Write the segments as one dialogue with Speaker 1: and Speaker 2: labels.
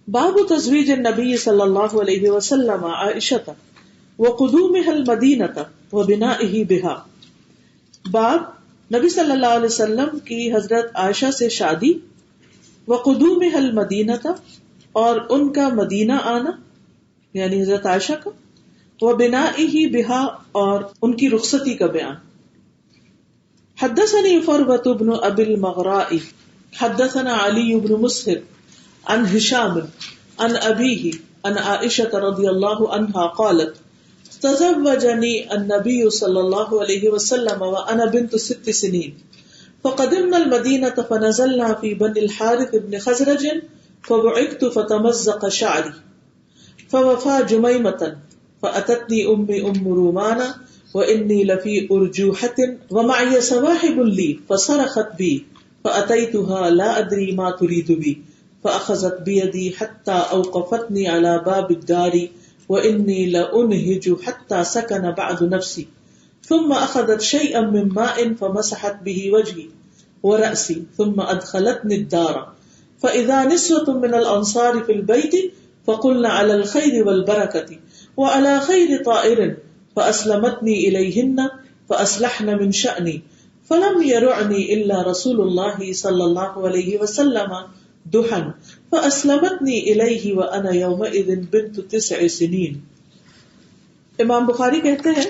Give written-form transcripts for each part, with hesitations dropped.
Speaker 1: باب تزویج النبی صلی اللہ علیہ وسلم عائشہ وقدومها المدینہ وبنائہ بہا. باب نبی صلی اللہ علیہ وسلم کی حضرت عائشہ سے شادی، وقدومها المدینہ اور ان کا مدینہ آنا یعنی حضرت عائشہ کا، وبنائہ بہا اور ان کی رخصتی کا بیان. حدثني فروة بن ابي المغراء حدثنا علي بن مسهر عن هشام عن ابيه عن عائشة رضي الله عنها قالت تزوجني النبي صلى الله عليه وسلم وانا بنت 6 سنين فقدمنا المدينة فنزلنا في بني الحارث بن خزرج فبعثت فتمزق شعري فوفى جميمة فأتتني أمي أم رومان وإني لفي أرجوحة ومعي سواحب لي فصرخت بي فأتيتها لا أدري ما تريد بي فأخذت بيدي حتى أوقفتني على باب الدار وإني لأنهج حتى سكن بعد نفسي ثم أخذت شيئا من ماء فمسحت به وجهي ورأسي ثم أدخلتني الدار فإذا نسوة من الأنصار في البيت فقلنا على الخير والبركة وعلى خير طائر فأسلمتني إليهن فأصلحن من شأني فلم يرعني إلا رسول الله صلى الله عليه وسلم دحا فأسلمتني إليه وأنا يومئذ بنت 9 سنين. امام بخاری کہتے ہیں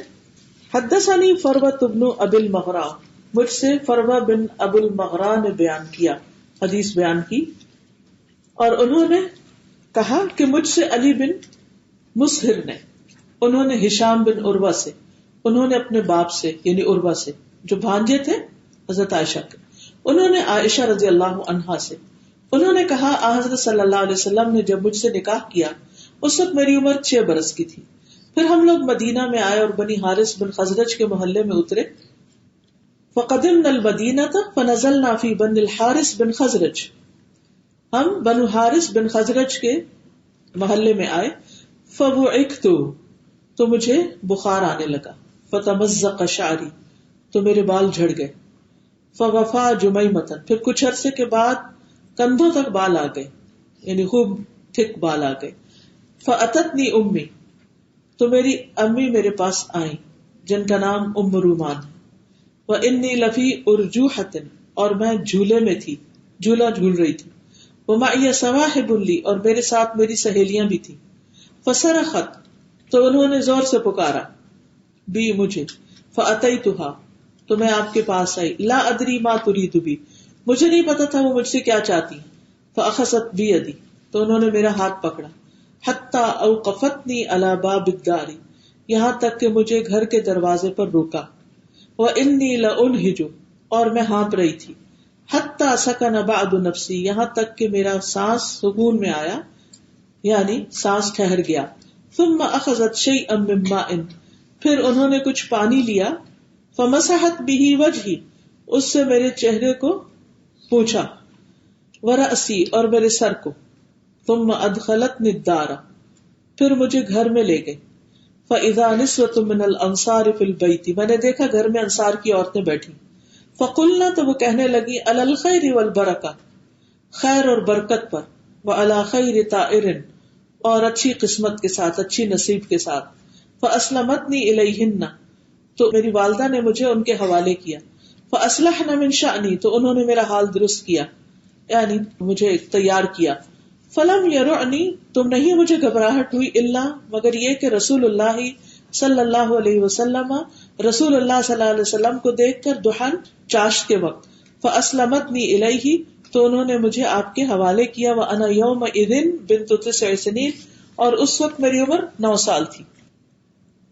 Speaker 1: حدثني فروة بن ابي المغراء، مجھ سے فروہ بن ابو المغراء نے بیان کیا، حدیث بیان کی، اور انہوں نے کہا کہ مجھ سے علی بن مسہر نے، انہوں نے ہشام بن عروہ سے، انہوں نے اپنے باپ سے یعنی عروہ سے جو بھانجے تھے حضرت عائشہ کے، انہوں نے عائشہ رضی اللہ عنہا سے، انہوں نے کہا حضرت صلی اللہ علیہ وسلم نے جب مجھ سے نکاح کیا اس وقت میری عمر 6 برس کی تھی. پھر ہم لوگ مدینہ میں آئے اور بنی حارث بن خزرج کے محلے میں اترے. فقدمنا المدینہ فنزلنا فی بنی الحارث بن خزرج، ہم بنو حارث بن خزرج کے محلے میں آئے. فبعثت تو مجھے بخار آنے لگا، فتمزق شعری تو میرے بال جھڑ گئے، فوفا جمیمۃ پھر کچھ عرصے کے بعد کندھوں تک بال آ گئے یعنی خوب تھک بال آ گئے. فاتتنی امی تو میری امی میرے پاس آئیں جن کا نام ام رومان ہے. وانی لفی ارجوحۃ اور میں جھولے میں تھی، جھولا جھول رہی تھی. ومعی سواحب لی اور میرے ساتھ میری سہیلیاں بھی تھی. فصرخت تو انہوں نے زور سے پکارا، بھی مجھے. فأتیتها تو میں آپ کے پاس آئی. لا ادری ما ترید بی مجھے نہیں پتا تھا وہ مجھ سے کیا چاہتی. فأخذت بیدی تو انہوں نے میرا ہاتھ پکڑا. حتی اوقفتنی علی باب الدار یہاں تک کہ مجھے گھر کے دروازے پر روکا. وانی لأنہج اور میں ہانپ رہی تھی. حتی سکن بعد نفسی یہاں تک کہ میرا سانس سکون میں آیا یعنی سانس ٹھہر گیا. ثم اخذت شیئا من ماء پھر انہوں نے کچھ پانی لیا. فمسحت به وجهي اس سے میرے چہرے کو پوچھا، ورأسی اور میرے سر کو. ثم ادخلتنی الدار پھر مجھے گھر میں لے گئے. فاذا نسوة من الانصار في البيت میں نے دیکھا گھر میں انصار کی عورتیں بیٹھی. فقلنا تو وہ کہنے لگی علی الخیر والبرکہ خیر اور برکت پر، وعلی خیر طائر اور اچھی قسمت کے ساتھ، اچھی نصیب کے ساتھ. فاسلمتنی الیہن تو میری والدہ نے مجھے ان کے حوالے کیا. فاصلحن من شأنی تو انہوں نے میرا حال درست کیا یعنی مجھے تیار کیا. فلم یرعنی تو نہیں مجھے گھبراہٹ ہوئی الا مگر یہ کہ رسول اللہ صلی اللہ علیہ وسلم رسول اللہ صلی اللہ علیہ وسلم کو دیکھ کر دحن چاشت کے وقت. فاسلمتنی الیہ تو انہوں نے مجھے آپ کے حوالے کیا. وانا یومئذ بنت 9 سنین اور اس وقت میری عمر 9 سال تھی.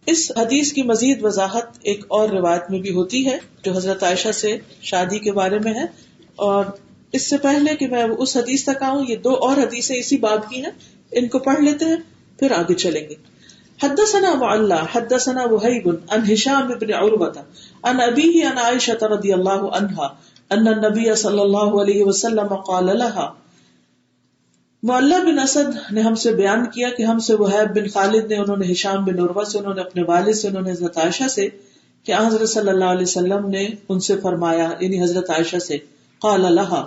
Speaker 1: اس حدیث کی مزید وضاحت ایک اور روایت میں بھی ہوتی ہے جو حضرت عائشہ سے شادی کے بارے میں ہے. اور اس سے پہلے کہ میں اس حدیث تک آؤں، یہ 2 اور حدیثیں اسی باب کی ہیں، ان کو پڑھ لیتے ہیں پھر آگے چلیں گے. حدثنا معلّى حدثنا وهيب عن هشام بن عروة عن أبيه عن عائشة رضي الله عنها أن النبي صلى الله عليه وسلم قال لها. معلّہ بن اسد نے ہم سے بیان کیا کہ ہم سے وہیب بن خالد نے، انہوں نے ہشام بن عروہ سے، انہوں نے اپنے والد سے، انہوں نے حضرت عائشہ سے کہ حضرت صلی اللہ علیہ وسلم نے ان سے فرمایا یعنی حضرت عائشہ سے. قال لها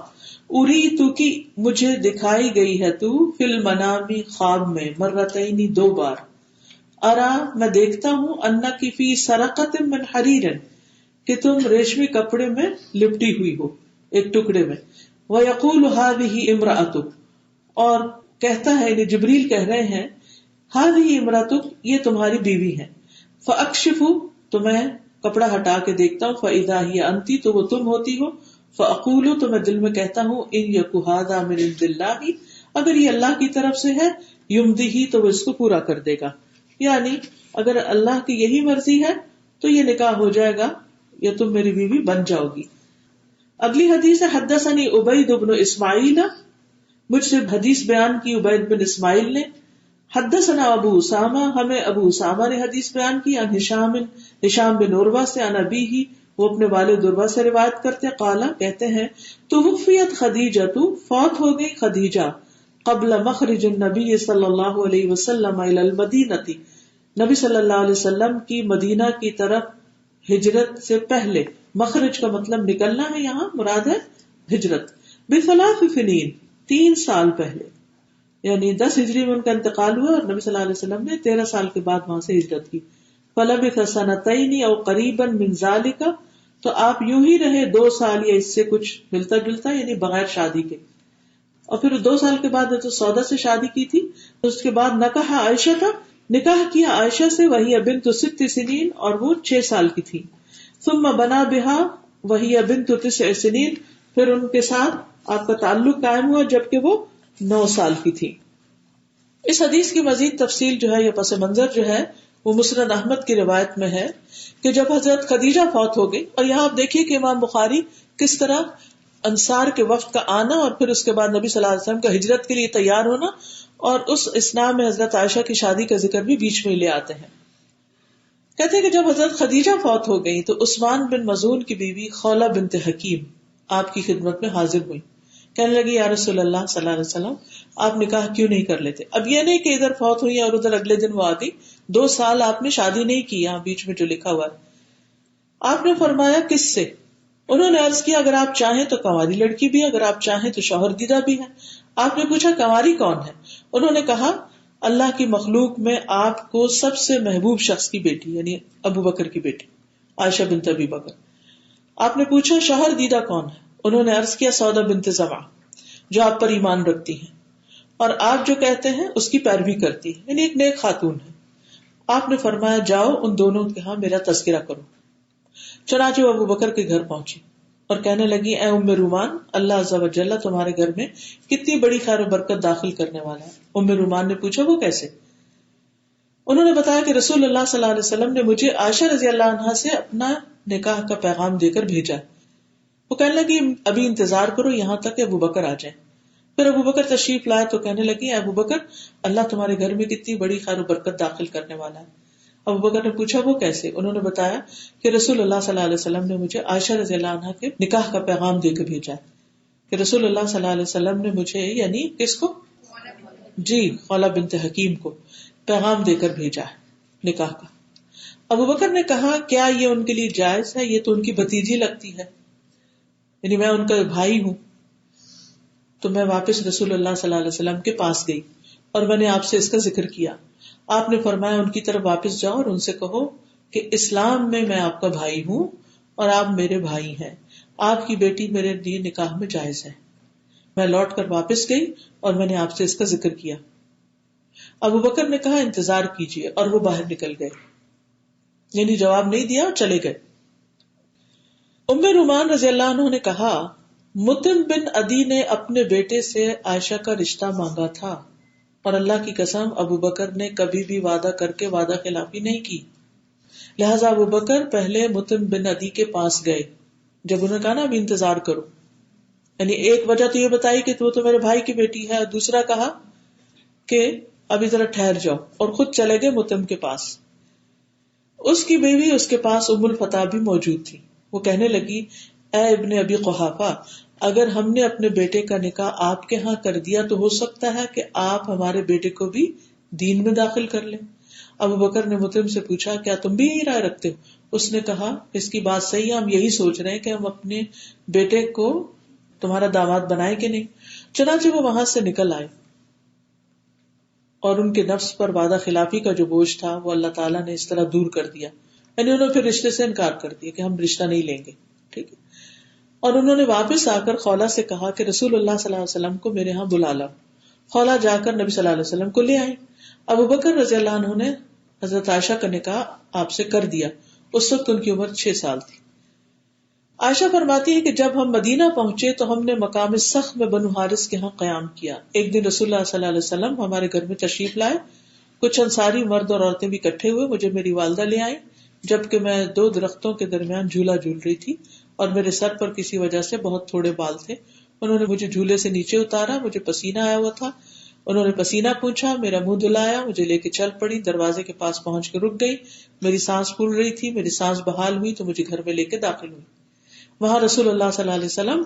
Speaker 1: اریتو کی مجھے دکھائی گئی ہے تو فی المنامی خواب میں مرتین 2 بار. ارا میں دیکھتا ہوں انا کی فی سرقۃ من حریر کہ تم ریشمی کپڑے میں لپٹی ہوئی ہو ایک ٹکڑے میں. ویقول هذه امرأتک اور کہتا ہے یعنی جبریل کہہ رہے ہیں هذه امرأتک یہ تمہاری بیوی ہے. فاکشف تو میں کپڑا ہٹا کے دیکھتا ہوں فاذا هي انت تو وہ تم ہوتی ہو. فاقول تو میں دل میں کہتا ہوں ان یک ھذا من عند اللہ اگر یہ اللہ کی طرف سے ہے یمضیہ تو وہ اس کو پورا کر دے گا، یعنی اگر اللہ کی یہی مرضی ہے تو یہ نکاح ہو جائے گا یا تم میری بیوی بن جاؤ گی. اگلی حدیث ہے حدثنی عبید بن اسماعیل مجھ سے حدیث بیان کی عبید بن اسماعیل نے. حدثنا ابو اسامہ ہمیں ابو اسامہ نے حدیث بیان کی عن ہشام بن عروہ سے عن ابیہ وہ اپنے والد عروہ سے روایت کرتے قالا کہتے ہیں توفیت خدیجہ تو فوت ہو گئی خدیجہ قبل مخرج النبی صلی اللہ علیہ وسلم الی المدینہ نبی صلی اللہ علیہ وسلم کی مدینہ کی طرف ہجرت سے پہلے. مخرج کا مطلب نکلنا ہے، یہاں مراد ہے ہجرت. بثلاث سنین 3 سال پہلے، یعنی 10 ہجری میں ان کا انتقال ہوا اور نبی صلی اللہ علیہ وسلم نے 13 سال کے بعد وہاں سے ہجرت کی. فلبث سنتین او قریبا من ذالک تو آپ یوں ہی رہے 2 سال یا اس سے کچھ ملتا جلتا یعنی بغیر شادی کے. اور پھر 2 سال کے بعد تو سودا سے شادی کی تھی. اس کے بعد نکاح عائشہ کا نکاح کیا عائشہ سے وہی بنت 6 سنین اور وہ 6 سال کی تھی. ثم بنا بہا وہی بنت 9 سنین پھر ان کے ساتھ آپ کا تعلق قائم ہوا جبکہ وہ 9 سال کی تھی. اس حدیث کی مزید تفصیل جو ہے یا پس منظر جو ہے وہ مسند احمد کی روایت میں ہے کہ جب حضرت خدیجہ فوت ہو گئی، اور یہاں آپ دیکھیے کہ امام بخاری کس طرح انصار کے وفد کا آنا اور پھر اس کے بعد نبی صلی اللہ علیہ وسلم کا ہجرت کے لیے تیار ہونا اور اس اسنا میں حضرت عائشہ کی شادی کا ذکر بھی بیچ میں لے آتے ہیں. کہتے ہیں کہ جب حضرت خدیجہ فوت ہو گئی تو عثمان بن مظعون کی بیوی خولہ بنت حکیم آپ کی خدمت میں حاضر ہوئی. کہنے لگی یا رسول اللہ صلی اللہ علیہ وسلم آپ نکاح کیوں نہیں کر لیتے؟ اب یہ نہیں کہ ادھر فوت ہوئی اور ادھر اگلے دن وہ آ گئی، 2 سال آپ نے شادی نہیں کی، یہاں بیچ میں جو لکھا ہوا ہے. آپ نے فرمایا کس سے؟ انہوں نے عرض کیا اگر آپ چاہیں تو کنواری لڑکی بھی، اگر آپ چاہیں تو شوہر دیدہ بھی ہے. آپ نے پوچھا کنواری کون ہے؟ انہوں نے کہا اللہ کی مخلوق میں آپ کو سب سے محبوب شخص کی بیٹی یعنی ابو بکر کی بیٹی عائشہ بنت ابی بکر. آپ نے پوچھا شوہر دیدہ کون ہے؟ انہوں نے عرض کیا سودا بنت زمع جو آپ پر ایمان رکھتی ہیں اور آپ جو کہتے ہیں اس کی پیروی کرتی ہے، یعنی ایک نیک خاتون ہے. آپ نے فرمایا جاؤ ان دونوں کے ہاں میرا تذکرہ کرو. چنانچہ وہ ابو بکر کے گھر پہنچی اور کہنے لگی اے ام رومان اللہ عز و جل تمہارے گھر میں کتنی بڑی خیر و برکت داخل کرنے والا ہے. ام رومان نے پوچھا وہ کیسے؟ انہوں نے بتایا کہ رسول اللہ صلی اللہ علیہ وسلم نے مجھے عائشہ رضی اللہ عنہا سے اپنا نکاح کا پیغام دے کر بھیجا. وہ کہنے لگی ابھی انتظار کرو یہاں تک کہ ابو بکر آ جائیں. پھر ابو بکر تشریف لائے تو کہنے لگی ابو بکر اللہ تمہارے گھر میں کتنی بڑی خیر و برکت داخل کرنے والا ہے. ابو بکر نے پوچھا وہ کیسے؟ انہوں نے بتایا کہ رسول اللہ صلی اللہ علیہ وسلم نے مجھے عائشہ رضی اللہ عنہا کے نکاح کا پیغام دے کے بھیجا کہ رسول اللہ صلی اللہ علیہ وسلم نے مجھے یعنی کس کو؟ جی خولہ بنت حکیم کو پیغام دے کر بھیجا ہے نکاح کا. ابو بکر نے کہا کیا یہ ان کے لیے جائز ہے؟ یہ تو ان کی بھتیجی لگتی ہے، یعنی میں ان کا بھائی ہوں. تو میں واپس رسول اللہ صلی اللہ علیہ وسلم کے پاس گئی اور میں نے آپ سے اس کا ذکر کیا. آپ نے فرمایا ان کی طرف واپس جاؤ اور ان سے کہو کہ اسلام میں آپ کا بھائی ہوں اور آپ میرے بھائی ہیں، آپ کی بیٹی میرے لیے نکاح میں جائز ہے. میں لوٹ کر واپس گئی اور میں نے آپ سے اس کا ذکر کیا. ابو بکر نے کہا انتظار کیجیے اور وہ باہر نکل گئے، یعنی جواب نہیں دیا اور چلے گئے. ام رومان رضی اللہ عنہ نے کہا متم بن عدی نے اپنے بیٹے سے عائشہ کا رشتہ مانگا تھا اور اللہ کی قسم ابو بکر نے کبھی بھی وعدہ کر کے وعدہ خلافی نہیں کی. لہذا ابو بکر پہلے متم بن عدی کے پاس گئے جب انہوں نے کہا نا ابھی انتظار کرو، یعنی ایک وجہ تو یہ بتائی کہ تو میرے بھائی کی بیٹی ہے، اور دوسرا کہا کہ ابھی ذرا ٹھہر جاؤ، اور خود چلے گئے متم کے پاس. اس کی بیوی اس کے پاس ام الفتح بھی موجود تھی. وہ کہنے لگی اے ابن ابی قحافہ اگر ہم نے اپنے بیٹے کا نکاح آپ کے ہاں کر دیا تو ہو سکتا ہے کہ آپ ہمارے بیٹے کو بھی دین میں داخل کر لیں. ابو بکر نے متم سے پوچھا کیا تم بھی یہی رائے رکھتے ہو؟ اس نے کہا اس کی بات صحیح ہے، ہم یہی سوچ رہے ہیں کہ ہم اپنے بیٹے کو تمہارا داماد بنائے کہ نہیں. چنانچہ وہ وہاں سے نکل آئے اور ان کے نفس پر وعدہ خلافی کا جو بوجھ تھا وہ اللہ تعالیٰ نے اس طرح دور کر دیا، یعنی انہوں نے پھر رشتے سے انکار کر دیا کہ ہم رشتہ نہیں لیں گے. ٹھیک ہے. اور انہوں نے واپس آ کر خولہ سے کہا کہ رسول اللہ صلی اللہ علیہ وسلم کو میرے ہاں بلا لاؤ. خولہ جا کر نبی صلی اللہ علیہ وسلم کو لے آئی. ابو بکر رضی اللہ عنہ نے حضرت عائشہ کا نکاح آپ سے کر دیا. اس وقت ان کی عمر 6 سال تھی. عائشہ فرماتی ہے کہ جب ہم مدینہ پہنچے تو ہم نے مقام سخ میں بنو حارث کے ہاں قیام کیا. ایک دن رسول اللہ صلی اللہ علیہ وسلم ہمارے گھر میں تشریف لائے. کچھ انصاری مرد اور عورتیں بھی اکٹھے ہوئے. مجھے میری والدہ لے آئی جبکہ میں 2 درختوں کے درمیان جھولا جھول رہی تھی اور میرے سر پر کسی وجہ سے بہت تھوڑے بال تھے. انہوں نے مجھے جھولے سے نیچے اتارا. مجھے پسینہ آیا ہوا تھا. انہوں نے پسینہ پوچھا, میرا منہ دھلایا, مجھے لے کے چل پڑی. دروازے کے پاس پہنچ کے رک گئی. میری سانس پھول رہی تھی. میری سانس بحال ہوئی تو مجھے گھر میں لے کے داخل ہوئی. وہاں رسول اللہ صلی اللہ علیہ وسلم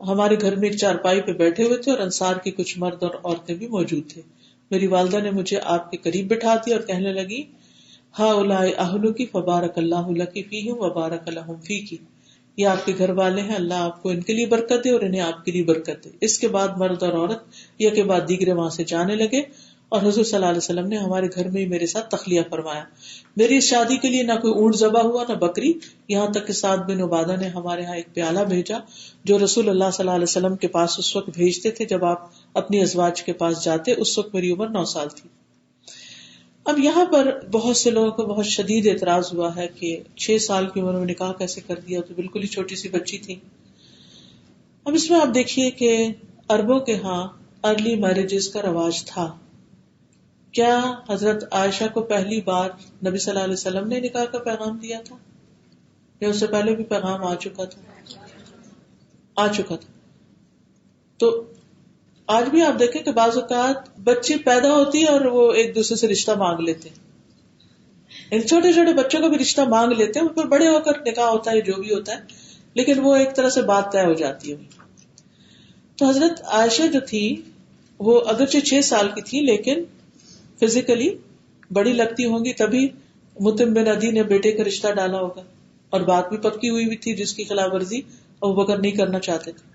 Speaker 1: ہمارے گھر میں ایک چارپائی پہ بیٹھے ہوئے تھے اور انصار کے کچھ مرد اور عورتیں بھی موجود تھے. میری والدہ نے مجھے آپ کے قریب بٹھا دیا اور کہنے لگی, ہؤلاء اہلکی فبارک اللہ لکی فیہم وبارک لہم فیکی, یہ آپ کے گھر والے ہیں, اللہ آپ کو ان کے لیے برکت دے اور انہیں آپ کے لیے برکت دے. اس کے بعد مرد اور عورت یہ کے بعد دیگرے وہاں سے جانے لگے اور حضور صلی اللہ علیہ وسلم نے ہمارے گھر میں ہی میرے ساتھ تخلیہ فرمایا. میری اس شادی کے لیے نہ کوئی اونٹ ذبح ہوا نہ بکری, یہاں تک کہ سعد بن عبادہ نے ہمارے ہاں ایک پیالہ بھیجا جو رسول اللہ صلی اللہ علیہ وسلم کے پاس اس وقت بھیجتے تھے جب آپ اپنی ازواج کے پاس جاتے. اس وقت میری عمر 9 سال تھی. اب یہاں پر بہت سے لوگوں کو بہت شدید اعتراض ہوا ہے کہ 6 سال کی عمر میں نکاح کیسے کر دیا, تو بالکل ہی چھوٹی سی بچی تھی. اب اس میں آپ دیکھیے کہ عربوں کے ہاں ارلی میرجز کا رواج تھا. کیا حضرت عائشہ کو پہلی بار نبی صلی اللہ علیہ وسلم نے نکاح کا پیغام دیا تھا یا اس سے پہلے بھی پیغام آ چکا تھا؟ تو آج بھی آپ دیکھیں کہ بعض اوقات بچی پیدا ہوتی ہے اور وہ ایک دوسرے سے رشتہ مانگ لیتے ہیں. ان چھوٹے چھوٹے بچوں کا بھی رشتہ مانگ لیتے ہیں, پھر بڑے ہو کر نکاح ہوتا ہے جو بھی ہوتا ہے, لیکن وہ ایک طرح سے بات طے ہو جاتی ہے. تو حضرت عائشہ جو تھی وہ اگرچہ 6 سال کی تھی لیکن فزیکلی بڑی لگتی ہوں گی, تبھی مطعم بن عدی نے بیٹے کا رشتہ ڈالا ہوگا اور بات بھی پکی ہوئی بھی تھی جس کی خلاف ورزی ابوبکر نہیں کرنا چاہتے تھے.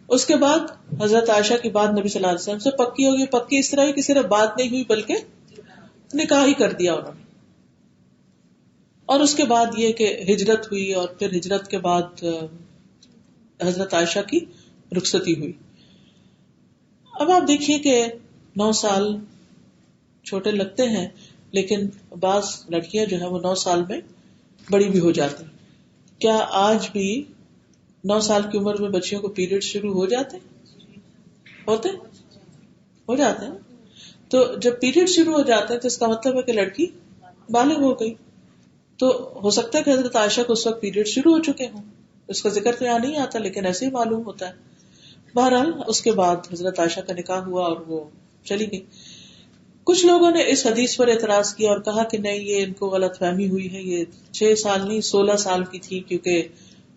Speaker 1: اس کے بعد حضرت عائشہ کی بات نبی صلی اللہ علیہ وسلم سے پکی ہوگی. پکی اس طرح کہ صرف بات نہیں ہوئی بلکہ نکاح ہی کر دیا انہوں نے. اور اس کے بعد یہ کہ ہجرت ہوئی اور پھر ہجرت کے بعد حضرت عائشہ کی رخصتی ہوئی. اب آپ دیکھیے کہ 9 سال چھوٹے لگتے ہیں لیکن بعض لڑکیاں جو ہیں وہ 9 سال میں بڑی بھی ہو جاتی ہیں. کیا آج بھی 9 سال کی عمر میں بچیوں کو پیریڈ شروع ہو جاتے ہیں؟ تو جب پیریڈ شروع ہو جاتے ہیں تو اس کا مطلب ہے کہ لڑکی بالغ ہو گئی. تو ہو سکتا ہے کہ حضرت عائشہ کو اس وقت پیریڈ شروع ہو چکے ہوں, اس کا ذکر تو یہاں نہیں آتا لیکن ایسے ہی معلوم ہوتا ہے. بہرحال اس کے بعد حضرت عائشہ کا نکاح ہوا اور وہ چلی گئی. کچھ لوگوں نے اس حدیث پر اعتراض کیا اور کہا کہ نہیں, یہ ان کو غلط فہمی ہوئی ہے, یہ 6 سال نہیں 16 سال کی تھی, کیونکہ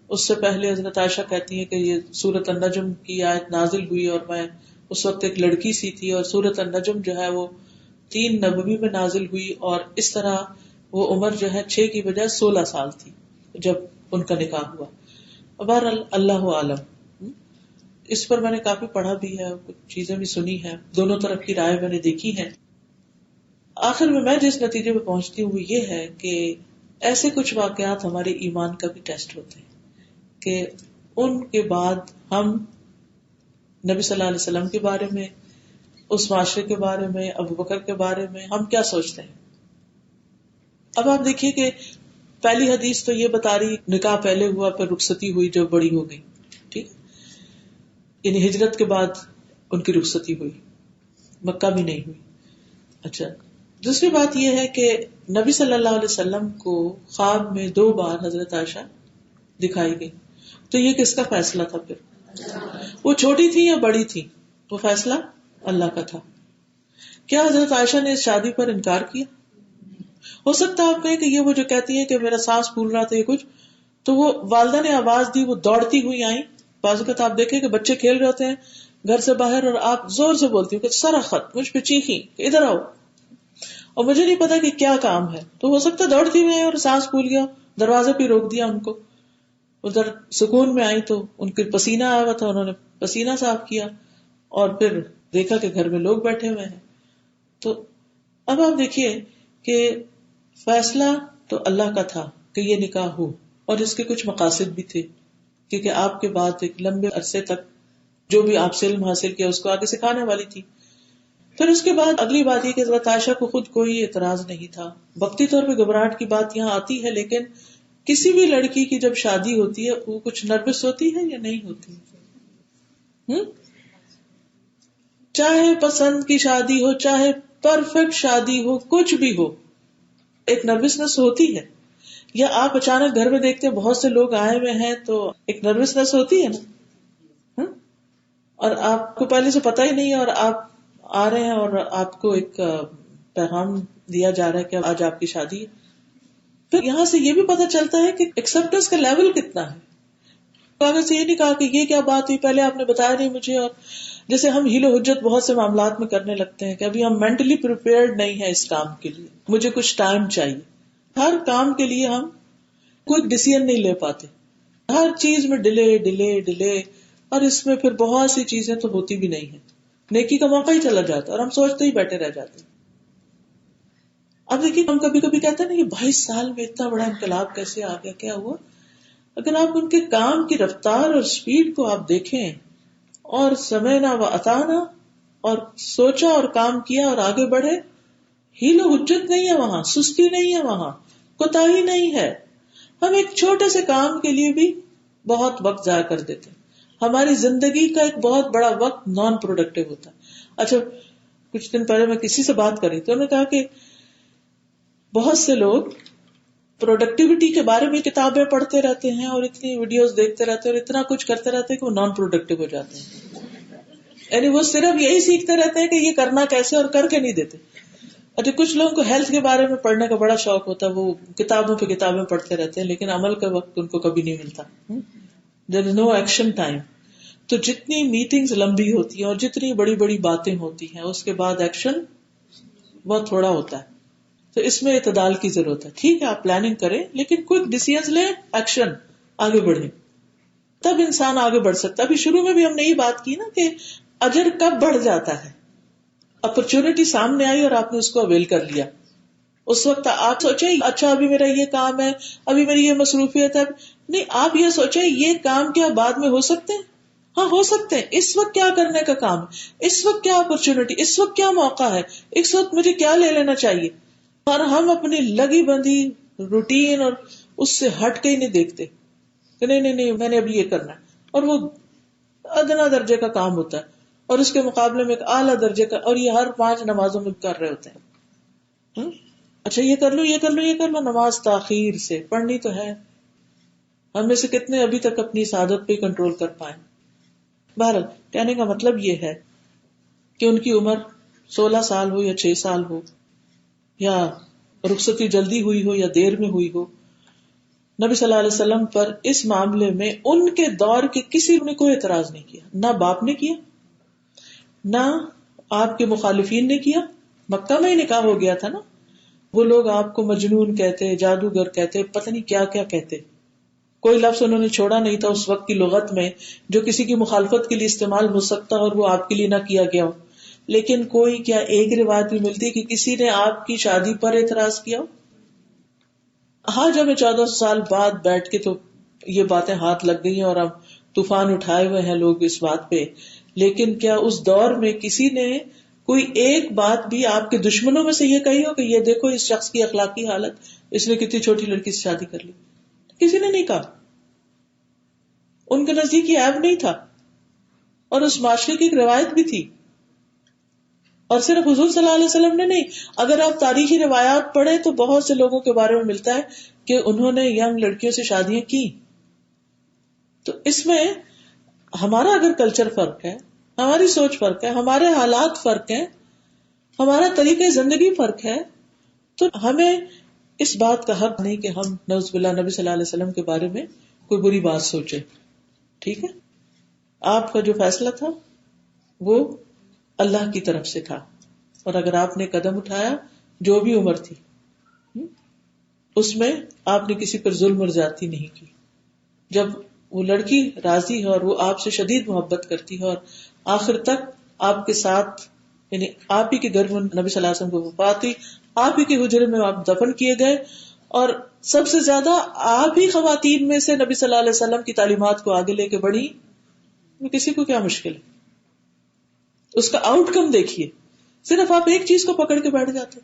Speaker 1: اس سے پہلے حضرت عائشہ کہتی ہیں کہ یہ سورۃ النجم کی آیت نازل ہوئی اور میں اس وقت ایک لڑکی سی تھی, اور سورۃ النجم جو ہے وہ 3 نبوی میں نازل ہوئی اور اس طرح وہ عمر جو ہے 6 کی بجائے 16 سال تھی جب ان کا نکاح ہوا. بہرحال اللہ عالم. اس پر میں نے کافی پڑھا بھی ہے, کچھ چیزیں بھی سنی ہیں, دونوں طرف کی رائے میں نے دیکھی ہے. آخر میں جس نتیجے پہ پہنچتی ہوں وہ یہ ہے کہ ایسے کچھ واقعات ہمارے ایمان کا بھی ٹیسٹ ہوتے ہیں کہ ان کے بعد ہم نبی صلی اللہ علیہ وسلم کے بارے میں, اس معاشرے کے بارے میں, ابو بکر کے بارے میں ہم کیا سوچتے ہیں. اب آپ دیکھیے کہ پہلی حدیث تو یہ بتا رہی نکاح پہلے ہوا پھر رخصتی ہوئی جب بڑی ہو گئی, ٹھیک, یعنی ہجرت کے بعد ان کی رخصتی ہوئی, مکہ بھی نہیں ہوئی. اچھا, دوسری بات یہ ہے کہ نبی صلی اللہ علیہ وسلم کو خواب میں 2 بار حضرت عائشہ دکھائی گئی. تو یہ کس کا فیصلہ تھا؟ پھر وہ چھوٹی تھی یا بڑی تھی؟ وہ فیصلہ اللہ کا تھا. کیا حضرت عائشہ نے اس شادی پر انکار کیا؟ ہو سکتا ہے آپ کہیں کہ یہ وہ جو کہتی ہے کہ میرا سانس پھول رہا تھا یہ کچھ, تو وہ والدہ نے آواز دی, وہ دوڑتی ہوئی آئی. بعض اوقات آپ دیکھیں کہ بچے کھیل رہے ہوتے ہیں گھر سے باہر اور آپ زور سے بولتی ہوں کہ صرخت, مجھ پہ چیخی کہ ادھر آؤ, اور مجھے نہیں پتا کہ کیا کام ہے. تو ہو سکتا دوڑتی ہوئی اور سانس پھول گیا, دروازے پہ روک دیا ان کو. ادھر سکون میں آئی تو ان کے پسینہ آیا ہوا تھا، انہوں نے پسینہ صاف کیا اور پھر دیکھا کہ گھر میں لوگ بیٹھے ہوئے ہیں. تو اب آپ دیکھیے کہ فیصلہ تو اللہ کا تھا کہ یہ نکاح ہو، اور اس کے کچھ مقاصد بھی تھے، کیونکہ آپ کے بعد ایک لمبے عرصے تک جو بھی آپ سے علم حاصل کیا اس کو آگے سکھانے والی تھی. پھر اس کے بعد اگلی بات یہ کہ حضرت عائشہ کو خود کوئی اعتراض نہیں تھا. وقتی طور پہ گھبراہٹ کی بات یہاں آتی ہے، لیکن کسی بھی لڑکی کی جب شادی ہوتی ہے وہ کچھ نروس ہوتی ہے یا نہیں ہوتی؟ چاہے پسند کی شادی ہو، چاہے پرفیکٹ شادی ہو، کچھ بھی ہو، ایک نروسنس ہوتی ہے. یا آپ اچانک گھر میں دیکھتے ہیں بہت سے لوگ آئے ہوئے ہیں تو ایک نروسنس ہوتی ہے نا، اور آپ کو پہلے سے پتا ہی نہیں ہے، اور آپ آ رہے ہیں اور آپ کو ایک پیغام دیا جا رہا ہے کہ آج آپ کی شادی ہے. پھر یہاں سے یہ بھی پتا چلتا ہے کہ ایکسپٹنس کا لیول کتنا ہے. کاغذ سے یہ نہیں کہا کہ یہ کیا بات ہوئی، پہلے آپ نے بتایا نہیں مجھے. اور جیسے ہم ہیل و حجت بہت سے معاملات میں کرنے لگتے ہیں کہ ابھی ہم مینٹلی پریپیئرڈ نہیں ہے اس کام کے لیے، مجھے کچھ ٹائم چاہیے. ہر کام کے لیے ہم کوئی ڈیسیژن نہیں لے پاتے، ہر چیز میں ڈیلے ڈیلے ڈیلے، اور اس میں پھر بہت سی چیزیں تو ہوتی بھی نہیں ہیں. نیکی کا موقع ہی چلا جاتا ہے اور ہم سوچتے ہی بیٹھے رہ جاتے ہیں. اب دیکھیے ہم کبھی کبھی کہتے ہیں نا کہ 22 سال میں اتنا بڑا انقلاب کیسے آ گیا، کیا ہوا؟ اگر آپ ان کے کام کی رفتار اور سپیڈ کو آپ دیکھیں، اور سمعنا و اطعنا، اور سوچا اور کام کیا اور آگے بڑھے، ہیل و حجت نہیں ہے وہاں، سستی نہیں ہے وہاں، کوتاہی نہیں ہے. ہم ایک چھوٹے سے کام کے لیے بھی بہت وقت ضائع کر دیتے ہیں. ہماری زندگی کا ایک بہت بڑا وقت نان پروڈکٹیو ہوتا ہے. اچھا کچھ دن پہلے میں کسی سے بات کری تو انہوں نے کہا کہ بہت سے لوگ پروڈکٹیوٹی کے بارے میں کتابیں پڑھتے رہتے ہیں اور اتنی ویڈیوز دیکھتے رہتے ہیں اور اتنا کچھ کرتے رہتے ہیں کہ وہ نان پروڈکٹیو ہو جاتے ہیں. یعنی وہ صرف یہی سیکھتے رہتے ہیں کہ یہ کرنا کیسے، اور کر کے نہیں دیتے. اچھا کچھ لوگوں کو ہیلتھ کے بارے میں پڑھنے کا بڑا شوق ہوتا ہے، وہ کتابوں پہ کتابیں پڑھتے رہتے ہیں، لیکن عمل کا وقت ان کو کبھی نہیں ملتا. دیر از نو ایکشن ٹائم. تو جتنی میٹنگز لمبی ہوتی ہیں اور جتنی بڑی بڑی باتیں ہوتی ہیں، اس کے بعد ایکشن بہت تھوڑا ہوتا ہے. تو اس میں اعتدال کی ضرورت ہے. ٹھیک ہے آپ پلاننگ کریں، لیکن کوئی ڈیسیژن لیں، ایکشن، آگے بڑھیں، تب انسان آگے بڑھ سکتا ہے. ابھی شروع میں بھی ہم نے یہ بات کی نا کہ اجر کب بڑھ جاتا ہے؟ اپرچونٹی سامنے آئی اور آپ نے اس کو اویل کر لیا. اس وقت آپ سوچیں اچھا ابھی میرا یہ کام ہے، ابھی میری یہ مصروفیت ہے. نہیں، آپ یہ سوچیں یہ کام کیا بعد میں ہو سکتے ہیں؟ ہاں ہو سکتے ہیں. اس وقت کیا کرنے کا کام ہے، اس وقت کیا اپرچونٹی، اس وقت کیا موقع ہے، اس وقت مجھے کیا لے لینا چاہیے. اور ہم اپنی لگی بندی روٹین اور اس سے ہٹ کے ہی نہیں دیکھتے کہ نہیں میں نے ابھی یہ کرنا ہے. اور وہ ادنا درجے کا کام ہوتا ہے اور اس کے مقابلے میں ایک اعلیٰ درجے کا، اور یہ ہر 5 نمازوں میں کر رہے ہوتے ہیں. اچھا یہ کر لو یہ کر لو یہ کر لو، نماز تاخیر سے پڑھنی تو ہے. ہم میں سے کتنے ابھی تک اپنی اس عادت پہ کنٹرول کر پائیں؟ بہرحال کہنے کا مطلب یہ ہے کہ ان کی عمر 16 سال ہو یا 6 سال ہو، یا رخصتی جلدی ہوئی ہو یا دیر میں ہوئی ہو، نبی صلی اللہ علیہ وسلم پر اس معاملے میں ان کے دور کے کسی نے کوئی اعتراض نہیں کیا. نہ باپ نے کیا، نہ آپ کے مخالفین نے کیا. مکہ میں ہی نکاح ہو گیا تھا نا، وہ لوگ آپ کو مجنون کہتے، جادوگر کہتے، پتہ نہیں کیا کیا کہتے. کوئی لفظ انہوں نے چھوڑا نہیں تھا اس وقت کی لغت میں جو کسی کی مخالفت کے لیے استعمال ہو سکتا اور وہ آپ کے لیے نہ کیا گیا ہو. لیکن کوئی کیا ایک روایت بھی ملتی کہ کسی نے آپ کی شادی پر اعتراض کیا ہو؟ ہاں جب 14 سال بعد بیٹھ کے تو یہ باتیں ہاتھ لگ گئی ہیں اور اب طوفان اٹھائے ہوئے ہیں لوگ اس بات پہ. لیکن کیا اس دور میں کسی نے کوئی ایک بات بھی آپ کے دشمنوں میں سے یہ کہی ہو کہ یہ دیکھو اس شخص کی اخلاقی حالت، اس نے کتنی چھوٹی لڑکی سے شادی کر لی؟ کسی نے نہیں کہا. ان کے نزدیک یہ عیب نہیں تھا اور اس معاشرے کی ایک روایت بھی تھی. اور صرف حضور صلی اللہ علیہ وسلم نے نہیں، اگر آپ تاریخی روایات پڑھیں تو بہت سے لوگوں کے بارے میں ملتا ہے کہ انہوں نے ینگ لڑکیوں سے شادیاں کی. تو اس میں ہمارا اگر کلچر فرق ہے، ہماری سوچ فرق ہے، ہمارے حالات فرق ہیں، ہمارا طریقہ زندگی فرق ہے، تو ہمیں اس بات کا حق نہیں کہ ہم نعوذ باللہ نبی صلی اللہ علیہ وسلم کے بارے میں کوئی بری بات سوچے. ٹھیک ہے، آپ کا جو فیصلہ تھا وہ اللہ کی طرف سے تھا، اور اگر آپ نے قدم اٹھایا جو بھی عمر تھی اس میں آپ نے کسی پر ظلم اور زیادتی نہیں کی. جب وہ لڑکی راضی ہے اور وہ آپ سے شدید محبت کرتی ہے اور آخر تک آپ کے ساتھ، یعنی آپ ہی کے گھر میں نبی صلی اللہ علیہ وسلم کو وفات ہوئی، آپ ہی کے حجرے میں آپ دفن کیے گئے، اور سب سے زیادہ آپ ہی خواتین میں سے نبی صلی اللہ علیہ وسلم کی تعلیمات کو آگے لے کے بڑھی، کسی کو کیا مشکل ہے؟ اس کا آؤٹ کم دیکھیے، صرف آپ ایک چیز کو پکڑ کے بیٹھ جاتے.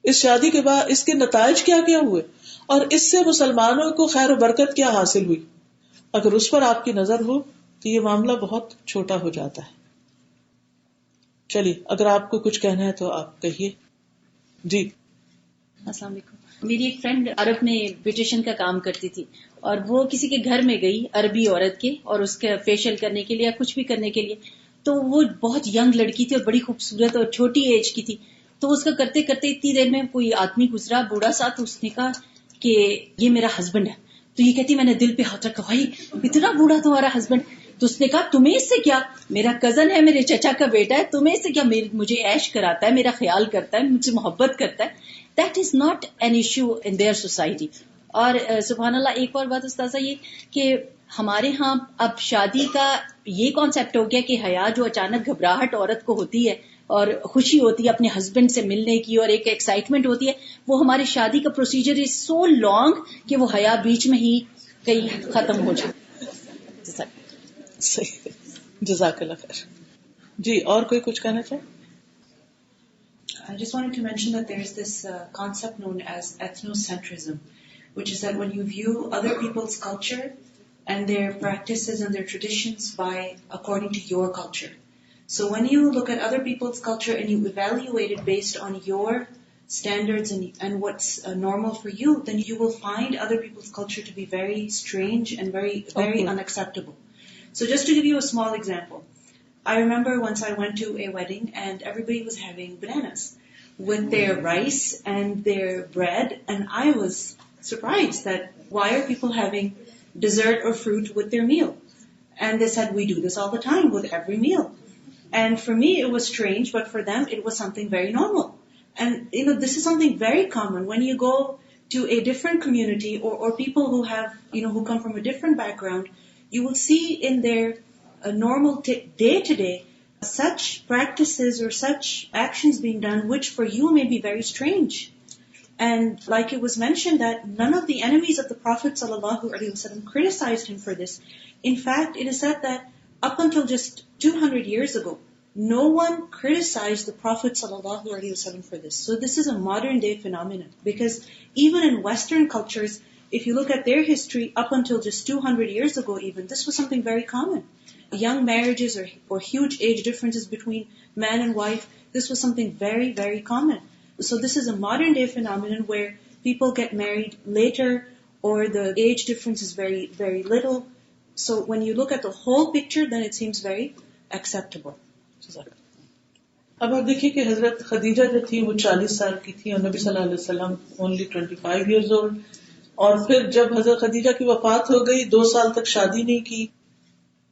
Speaker 1: اس شادی کے بعد اس کے نتائج کیا کیا ہوئے اور اس سے مسلمانوں کو خیر و برکت کیا حاصل ہوئی، اگر اس پر آپ کی نظر ہو تو یہ معاملہ بہت چھوٹا ہو جاتا ہے. چلیے اگر آپ کو کچھ کہنا ہے تو آپ کہیے. جی
Speaker 2: السلام علیکم. میری ایک فرینڈ عرب میں بیوٹیشین کا کام کرتی تھی، اور وہ کسی کے گھر میں گئی عربی عورت کے، اور اس کا فیشیل کرنے کے لیے یا کچھ بھی کرنے کے لیے، تو وہ بہت ینگ لڑکی تھی اور بڑی خوبصورت اور چھوٹی ایج کی تھی. تو اس کا کرتے کرتے اتنی دیر میں کوئی آدمی گزرا بوڑھا سا، تو اس نے کہا کہ یہ میرا ہسبینڈ ہے. تو یہ کہتی میں نے دل پہ ہاتھ رکھا، بھائی اتنا بوڑھا تمہارا ہسبینڈ؟ تو اس نے کہا تمہیں اس سے کیا، میرا کزن ہے، میرے چچا کا بیٹا ہے، تمہیں اس سے کیا، مجھے عیش کراتا ہے، میرا خیال کرتا ہے، مجھ سے محبت کرتا ہے. That is not an issue in their society. اور سبحان اللہ، ایک اور بات استاذہ یہ کہ ہمارے ہاں اب شادی کا یہ کانسیپٹ ہو گیا کہ حیا جو اچانک گھبراہٹ عورت کو ہوتی ہے اور خوشی ہوتی ہے اپنے ہسبینڈ سے ملنے کی اور ایک ایکسائٹمنٹ ہوتی ہے، وہ ہماری شادی کا پروسیجر از سو لانگ کہ وہ حیا بیچ میں ہی کہیں ختم ہو جائے.
Speaker 1: صحیح، جزاک اللہ خیر. جی اور کوئی کچھ کہنا چاہے؟
Speaker 3: I just wanted to mention that there is this concept known as ethnocentrism, which is that when you view other people's culture and their practices and their traditions according to your culture. So when you look at other people's culture and you evaluate it based on your standards and what's normal for you, then you will find other people's culture to be very strange and very unacceptable. So just to give you a small example, I remember once I went to a wedding and everybody was having bananas with their rice and their bread, and I was surprised that why are people having dessert or fruit with their meal? And they said we do this all the time with every meal. And for me it was strange, but for them it was something very normal. And this is something very common when you go to a different community or people who have who come from a different background. You will see in their a normal day-to-day such practices or such actions being done which for you may be very strange. And like it was mentioned that none of the enemies of the Prophet ﷺ criticized him for this. In fact, it is said that up until just 200 years ago, no one criticized the Prophet ﷺ for this. So this is a modern day phenomenon, because even in Western cultures, if you look at their history, up until just 200 years ago even, this was something very common. Young marriages or huge age differences between man and wife, this was something very, very common. So this is a modern day phenomenon where people get married later or the age difference is very, very little. So when you look at the whole picture, then it seems very acceptable.
Speaker 1: اب آپ دیکھیے کہ حضرت خدیجہ جو تھی وہ 40 سال کی تھی اور نبی صلی اللہ علیہ وسلم only 25 years old. اور پھر جب حضرت خدیجہ کی وفات ہو گئی 2 سال تک شادی نہیں کی،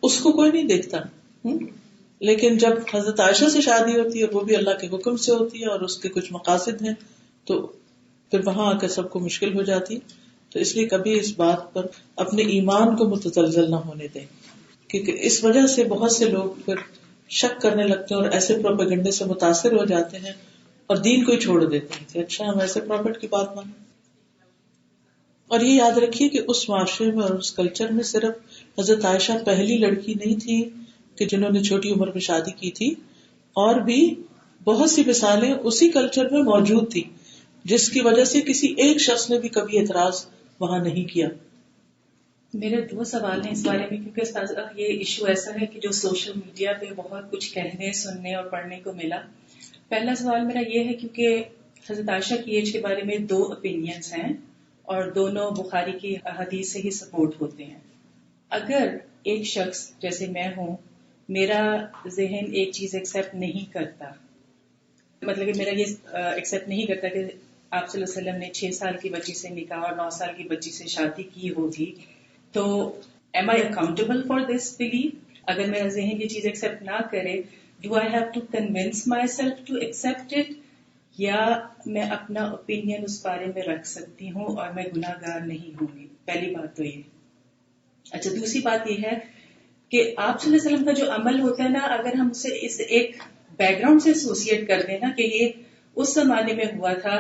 Speaker 1: اس کو کوئی نہیں دیکھتا. لیکن جب حضرت عائشہ سے شادی ہوتی ہے، وہ بھی اللہ کے حکم سے ہوتی ہے اور اس کے کچھ مقاصد ہیں، تو پھر وہاں آ کے سب کو مشکل ہو جاتی. تو اس لیے کبھی اس بات پر اپنے ایمان کو متزلزل نہ ہونے دیں، کیونکہ اس وجہ سے بہت سے لوگ پھر شک کرنے لگتے ہیں اور ایسے پروپیگنڈے سے متاثر ہو جاتے ہیں اور دین کو ہی چھوڑ دیتے ہیں کہ اچھا ہم ایسے پروفٹ کی بات مانیں. اور یہ یاد رکھیے کہ اس معاشرے میں اور اس کلچر میں صرف حضرت عائشہ پہلی لڑکی نہیں تھی کہ جنہوں نے چھوٹی عمر میں شادی کی تھی، اور بھی بہت سی مثالیں اسی کلچر میں موجود تھی جس کی وجہ سے کسی ایک شخص نے بھی کبھی اعتراض وہاں نہیں کیا.
Speaker 4: میرے 2 سوال ہیں اس بارے میں، کیونکہ یہ ایشو ایسا ہے کہ جو سوشل میڈیا پہ بہت کچھ کہنے، سننے اور پڑھنے کو ملا. پہلا سوال میرا یہ ہے، کیونکہ حضرت عائشہ کی ایج کے بارے میں 2 opinions ہیں اور دونوں بخاری کی حدیث سے ہی سپورٹ ہوتے ہیں. اگر ایک شخص جیسے میں ہوں، میرا ذہن ایک چیز ایکسیپٹ نہیں کرتا، مطلب کہ میرا یہ ایکسیپٹ نہیں کرتا کہ آپ صلی اللہ علیہ وسلم نے 6 سال کی بچی سے نکاح اور 9 سال کی بچی سے شادی کی ہوگی، تو am I accountable for this belief؟ اگر میرا ذہن یہ چیز ایکسیپٹ نہ کرے، do I have to convince myself to accept it؟ یا میں اپنا اوپینین اس بارے میں رکھ سکتی ہوں اور میں گناہ گار نہیں ہوں گی؟ پہلی بات تو یہ. اچھا دوسری بات یہ ہے کہ آپ صلی اللہ علیہ وسلم کا جو عمل ہوتا ہے نا، اگر ہم اسے اس ایک بیک گراؤنڈ سے ایسوسیٹ کر دیں نا کہ یہ اس زمانے میں ہوا تھا،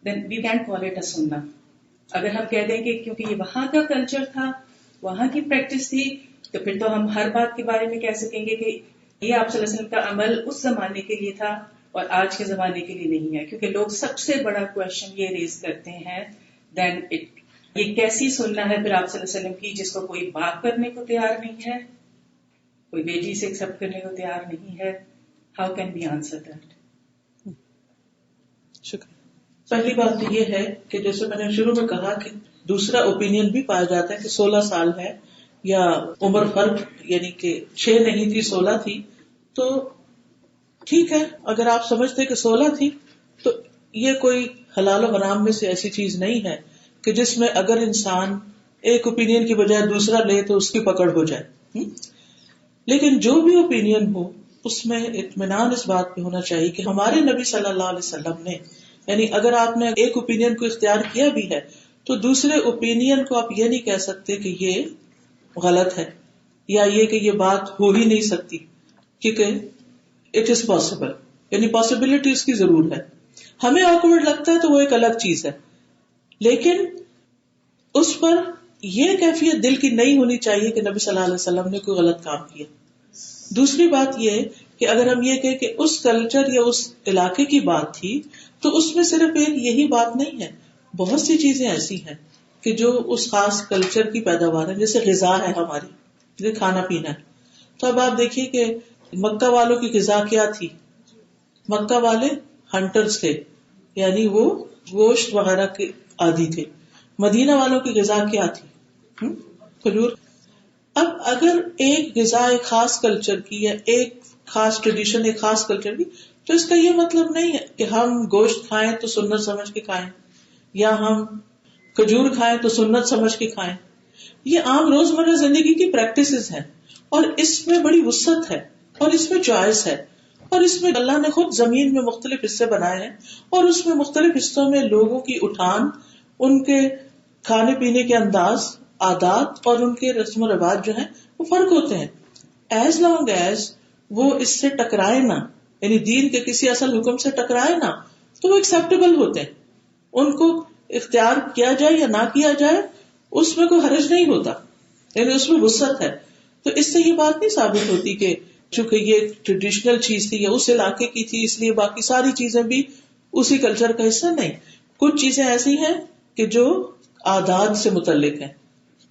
Speaker 4: دین we can call it a سننا. اگر ہم کہہ دیں کہ کیونکہ یہ وہاں کا کلچر تھا، وہاں کی پریکٹس تھی، تو پھر تو ہم ہر بات کے بارے میں کہہ سکیں گے کہ یہ آپ صلی اللہ علیہ وسلم کا عمل اس زمانے کے لیے تھا اور آج کے زمانے کے لیے نہیں ہے. کیونکہ لوگ سب سے بڑا کوشچن یہ ریز کرتے ہیں دین اٹ، یہ کیسی سننا ہے پھر آپ صلی اللہ علیہ وسلم کی جس کو کوئی بات کرنے کو تیار نہیں ہے، کوئی بیٹی سے ایکسپٹ کرنے کو تیار نہیں ہے. How can be answer that?
Speaker 1: شکریہ. پہلی بات تو یہ ہے کہ جیسے میں نے شروع میں کہا کہ دوسرا اوپینین بھی پایا جاتا ہے کہ 16 سال ہے یا عمر فرق، یعنی کہ 6 نہیں تھی 16 تھی، تو ٹھیک ہے. اگر آپ سمجھتے کہ 16 تھی تو یہ کوئی حلال و حرام میں سے ایسی چیز نہیں ہے کہ جس میں اگر انسان ایک اوپینین کی بجائے دوسرا لے تو اس کی پکڑ ہو جائے. لیکن جو بھی اوپینین ہو اس میں اطمینان اس بات پہ ہونا چاہیے کہ ہمارے نبی صلی اللہ علیہ وسلم نے، یعنی اگر آپ نے ایک اوپینین کو اختیار کیا بھی ہے تو دوسرے اوپینین کو آپ یہ نہیں کہہ سکتے کہ یہ غلط ہے یا یہ کہ یہ بات ہو ہی نہیں سکتی، کیونکہ اٹ از پاسبل، یعنی پاسبلٹی اس کی ضرور ہے. ہمیں آکورڈ لگتا ہے تو وہ ایک الگ چیز ہے، لیکن اس پر یہ کیفیت دل کی نہیں ہونی چاہیے کہ نبی صلی اللہ علیہ وسلم نے کوئی غلط کام کیا. دوسری بات یہ کہ اگر ہم یہ کہیں کہ اس کلچر یا اس علاقے کی بات تھی تو اس میں صرف ایک یہی بات نہیں ہے، بہت سی چیزیں ایسی ہیں کہ جو اس خاص کلچر کی پیداوار ہے. جیسے غذا ہے ہماری، جیسے کھانا پینا ہے. تو اب آپ دیکھیے کہ مکہ والوں کی غذا کیا تھی. مکہ والے ہنٹرز تھے، یعنی وہ گوشت وغیرہ کے عادی تھے. مدینہ والوں کی غذا کیا تھی؟ کھجور. اب اگر ایک غذا ایک خاص کلچر کی یا ایک خاص ٹریڈیشن ایک خاص کلچر کی، تو اس کا یہ مطلب نہیں ہے کہ ہم گوشت کھائیں تو سنت سمجھ کے کھائیں یا ہم کھجور کھائیں تو سنت سمجھ کے کھائیں. یہ عام روزمرہ زندگی کی پریکٹسز ہیں اور اس میں بڑی وسعت ہے اور اس میں چوائس ہے اور اس میں اللہ نے خود زمین میں مختلف حصے بنائے ہیں اور اس میں مختلف حصوں میں لوگوں کی اٹھان، ان کے کھانے پینے کے انداز، عادات اور ان کے رسم و رواج جو ہیں وہ فرق ہوتے ہیں. ایز لانگ ایز وہ اس سے ٹکرائے نہ، یعنی دین کے کسی اصل حکم سے ٹکرائے نہ، تو وہ ایکسیپٹیبل ہوتے ہیں. ان کو اختیار کیا جائے یا نہ کیا جائے اس میں کوئی حرج نہیں ہوتا، یعنی اس میں وسعت ہے. تو اس سے یہ بات نہیں ثابت ہوتی کہ چونکہ یہ ٹریڈیشنل چیز تھی یا اس علاقے کی تھی اس لیے باقی ساری چیزیں بھی اسی کلچر کا حصہ نہیں. کچھ چیزیں ایسی ہیں کہ جو عادات سے متعلق ہیں،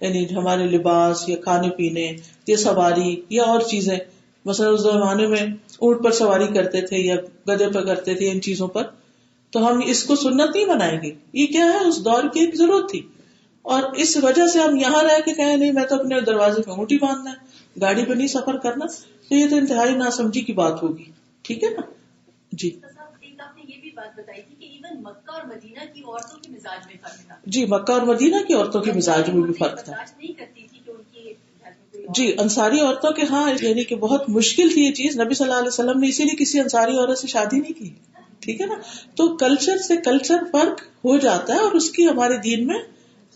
Speaker 1: یعنی ہمارے لباس یا کھانے پینے یا سواری یا اور چیزیں. مثلا اس زمانے میں اونٹ پر سواری کرتے تھے یا گدھے پر کرتے تھے، ان چیزوں پر تو ہم اس کو سنت نہیں بنائیں گے. یہ کیا ہے، اس دور کی ایک ضرورت تھی اور اس وجہ سے ہم یہاں رہ کے کہیں نہیں میں تو اپنے دروازے پہ اونٹی باندھنا ہے، گاڑی پہ نہیں سفر کرنا، تو یہ تو انتہائی ناسمجھی کی بات ہوگی. ٹھیک ہے نا جی.
Speaker 2: ایک آپ نے یہ بھی بات بتائی تھی کہ ایون مکہ اور مدینہ کی عورتوں کے مزاج میں فرق تھا.
Speaker 1: جی، مکہ اور مدینہ کی عورتوں کے مزاج میں بھی فرق تھا.
Speaker 2: نہیں کرتی تھی کہ ان کی
Speaker 1: جی، انصاری عورتوں کے ہاں یعنی کہ بہت مشکل تھی یہ چیز. نبی صلی اللہ علیہ وسلم نے اسی لیے کسی انصاری عورت سے شادی نہیں کی. ٹھیک ہے نا. تو کلچر سے کلچر فرق ہو جاتا ہے اور اس کی ہمارے دین میں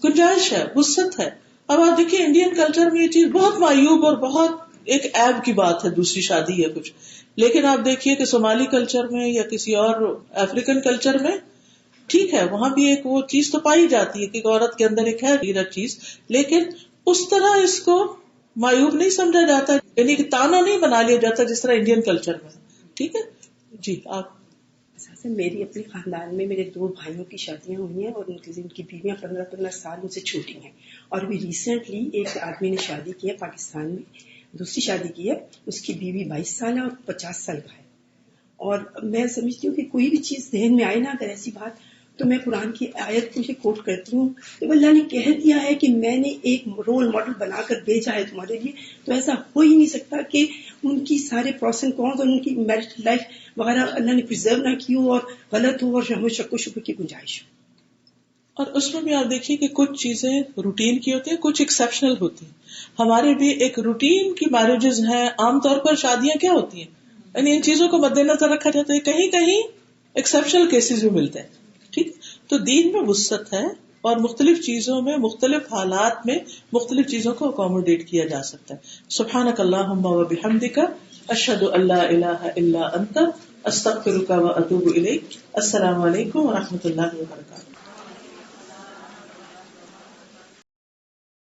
Speaker 1: گنجائش ہے، وسعت ہے. اب آپ دیکھیے انڈین کلچر میں یہ چیز بہت معیوب اور بہت ایک عیب کی بات ہے، دوسری شادی ہے کچھ. لیکن آپ دیکھیے کہ صومالی کلچر میں یا کسی اور افریقن کلچر میں ٹھیک ہے، وہاں بھی ایک وہ چیز تو پائی جاتی ہے کہ عورت کے اندر ایک ہے غیرت چیز، لیکن اس طرح اس کو معیوب نہیں سمجھا جاتا، یعنی کہ تانا نہیں بنا لیا جاتا جس طرح انڈین کلچر میں. ٹھیک ہے جی. آپ
Speaker 5: میری اپنے خاندان میں میرے 2 بھائیوں کی شادیاں ہوئی ہیں اور ان کی بیویاں 15 سال ان سے چھوٹی ہیں. اور ابھی ریسنٹلی ایک آدمی نے شادی کی ہے پاکستان میں، دوسری شادی کی ہے، اس کی بیوی 22 سال ہے اور 50 سال کا ہے. اور میں سمجھتی ہوں کہ کوئی بھی چیز ذہن میں آئے نا اگر ایسی بات، تو میں قرآن کی آیت کو کوٹ کرتی ہوں کہ اللہ نے کہہ دیا ہے کہ میں نے ایک رول ماڈل بنا کر بھیجا ہے تمہارے لیے، تو ایسا ہو ہی نہیں سکتا کہ ان کی سارے پروس اینڈ کونس اور ان کی میرٹ لائف وغیرہ اللہ نے پرزرو نہ کی ہو اور غلط ہو اور ہمیں شک و شبہ کی گنجائش ہو.
Speaker 1: اور اس میں بھی آپ دیکھیے کہ کچھ چیزیں روٹین کی ہوتی ہیں، کچھ ایکسیپشنل ہوتی ہیں. ہمارے بھی ایک روٹین کی میرجز ہیں. عام طور پر شادیاں کیا ہوتی ہیں، یعنی ان چیزوں کو مد نظر رکھا جاتا ہے. کہیں کہیں ایکسیپشنل کیسز بھی ملتے ہیں. ٹھیک، تو دین میں وسعت ہے اور مختلف چیزوں میں مختلف حالات میں مختلف چیزوں کو اکوموڈیٹ کیا جا سکتا ہے. سبحانک اللہم و بحمدک اشہد ان لا الہ الا انت استغفرک و اتوب الیک. السلام علیکم و رحمۃ اللہ وبرکاتہ.